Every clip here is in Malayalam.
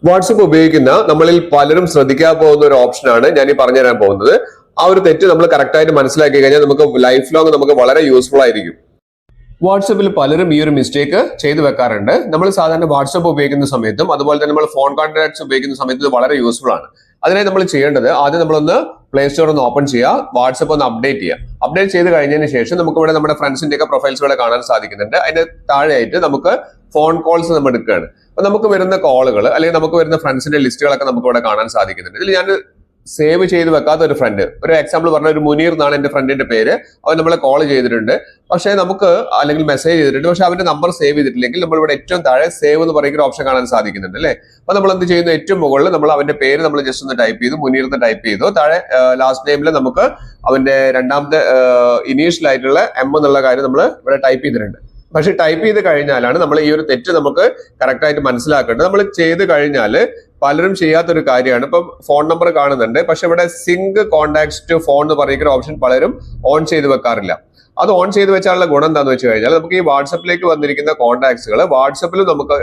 വാട്സപ്പ് ഉപയോഗിക്കുന്ന നമ്മളിൽ പലരും ശ്രദ്ധിക്കാൻ പോകുന്ന ഒരു ഓപ്ഷനാണ് ഞാൻ ഈ പറഞ്ഞു തരാൻ പോകുന്നത്. ആ ഒരു തെറ്റ് നമ്മൾ കറക്റ്റ് ആയിട്ട് മനസ്സിലാക്കി കഴിഞ്ഞാൽ നമുക്ക് ലൈഫ് ലോങ് നമുക്ക് വളരെ യൂസ്ഫുൾ ആയിരിക്കും. വാട്സപ്പിൽ പലരും ഈ ഒരു മിസ്റ്റേക്ക് ചെയ്തു വെക്കാറുണ്ട്. നമ്മൾ സാധാരണ വാട്സപ്പ് ഉപയോഗിക്കുന്ന സമയത്തും അതുപോലെ തന്നെ നമ്മൾ ഫോൺ കോൺടാക്ട്സ് ഉപയോഗിക്കുന്ന സമയത്ത് ഇത് വളരെ യൂസ്ഫുൾ ആണ്. അതിനായി നമ്മൾ ചെയ്യേണ്ടത് ആദ്യം നമ്മളൊന്ന് പ്ലേ സ്റ്റോർ ഒന്ന് ഓപ്പൺ ചെയ്യുക, വാട്സപ്പ് ഒന്ന് അപ്ഡേറ്റ് ചെയ്യുക. അപ്ഡേറ്റ് ചെയ്ത് കഴിഞ്ഞതിന് ശേഷം നമുക്ക് ഇവിടെ നമ്മുടെ ഫ്രണ്ട്സിന്റെ ഒക്കെ പ്രൊഫൈൽസ് ഇവിടെ കാണാൻ സാധിക്കുന്നുണ്ട്. അതിന്റെ താഴെയായിട്ട് നമുക്ക് ഫോൺ കോൾസ് നമ്മൾ എടുക്കുകയാണ്. അപ്പൊ നമുക്ക് വരുന്ന കോളുകൾ അല്ലെങ്കിൽ നമുക്ക് വരുന്ന ഫ്രണ്ട്സിന്റെ ലിസ്റ്റുകളൊക്കെ നമുക്ക് ഇവിടെ കാണാൻ സാധിക്കുന്നുണ്ട്. ഇതിൽ ഞാൻ സേവ് ചെയ്ത് വെക്കാത്ത ഒരു ഫ്രണ്ട്, ഒരു എക്സാമ്പിൾ പറഞ്ഞ ഒരു മുനീർ എന്നാണ് എന്റെ ഫ്രണ്ടിന്റെ പേര്. അവൻ നമ്മളെ കോൾ ചെയ്തിട്ടുണ്ട്, പക്ഷേ നമുക്ക് അല്ലെങ്കിൽ മെസ്സേജ് ചെയ്തിട്ടുണ്ട്, പക്ഷെ അവന്റെ നമ്പർ സേവ് ചെയ്തിട്ടില്ലെങ്കിൽ നമ്മൾ ഇവിടെ ഏറ്റവും താഴെ സേവ് എന്ന് പറയുന്ന ഒരു ഓപ്ഷൻ കാണാൻ സാധിക്കുന്നുണ്ട് അല്ലേ. അപ്പൊ നമ്മൾ എന്ത് ചെയ്യുന്നു, ഏറ്റവും മുകളിൽ നമ്മൾ അവന്റെ പേര് നമ്മൾ ജസ്റ്റ് ഒന്ന് ടൈപ്പ് ചെയ്തു, മുനീർ എന്ന് ടൈപ്പ് ചെയ്തു. താഴെ ലാസ്റ്റ് നെയിമിൽ നമുക്ക് അവന്റെ രണ്ടാമത്തെ ഇനീഷ്യൽ ആയിട്ടുള്ള എം എന്നുള്ള കാര്യം നമ്മൾ ഇവിടെ ടൈപ്പ് ചെയ്തിട്ടുണ്ട്. പക്ഷെ ടൈപ്പ് ചെയ്ത് കഴിഞ്ഞാലാണ് നമ്മൾ ഈ ഒരു തെറ്റ് നമുക്ക് കറക്റ്റ് ആയിട്ട് മനസ്സിലാക്കേണ്ടത്. നമ്മൾ ചെയ്ത് കഴിഞ്ഞാൽ പലരും ചെയ്യാത്തൊരു കാര്യമാണ്. ഇപ്പം ഫോൺ നമ്പർ കാണുന്നുണ്ട്, പക്ഷെ ഇവിടെ സിങ്ക് കോൺടാക്ട്സ് ടു ഫോൺ എന്ന് പറയുന്ന ഓപ്ഷൻ പലരും ഓൺ ചെയ്ത് വെക്കാറില്ല. അത് ഓൺ ചെയ്ത് വെച്ചാലുള്ള ഗുണം എന്താന്ന് വെച്ച് കഴിഞ്ഞാൽ നമുക്ക് ഈ വാട്സപ്പിലേക്ക് വന്നിരിക്കുന്ന കോൺടാക്ട്സുകൾ വാട്സപ്പിലും നമുക്ക്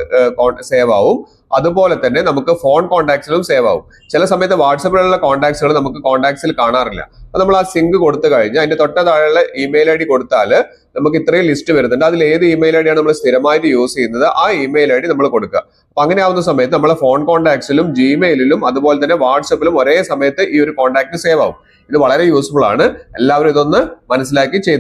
സേവ് ആവും, അതുപോലെ തന്നെ നമുക്ക് ഫോൺ കോൺടാക്ട്സിലും സേവ് ആവും. ചില സമയത്ത് വാട്സപ്പിലുള്ള കോൺടാക്ട്സുകൾ നമുക്ക് കോൺടാക്ട്സിൽ കാണാറില്ല. അപ്പൊ നമ്മൾ ആ സിങ്ക് കൊടുത്തു കഴിഞ്ഞാൽ അതിന്റെ തൊട്ട താഴെയുള്ള ഇമെയിൽ ഐ ഡി കൊടുത്താൽ നമുക്ക് ഇത്രയും ലിസ്റ്റ് വരുന്നുണ്ട്. അതിൽ ഏത് ഇമെയിൽ ഐ ഡിയാണ് നമ്മൾ സ്ഥിരമായിട്ട് യൂസ് ചെയ്യുന്നത് ആ ഇമെയിൽ ഐ ഡി നമ്മൾ കൊടുക്കുക. അപ്പൊ അങ്ങനെ ആവുന്ന സമയത്ത് നമ്മളെ ഫോൺ കോൺടാക്ട്സിലും ജിമെയിലും അതുപോലെ തന്നെ വാട്സപ്പിലും ഒരേ സമയത്ത് ഈ ഒരു കോൺടാക്ട് സേവ് ആവും. ഇത് വളരെ യൂസ്ഫുൾ ആണ്. എല്ലാവരും ഇതൊന്ന് മനസ്സിലാക്കി ചെയ്തു.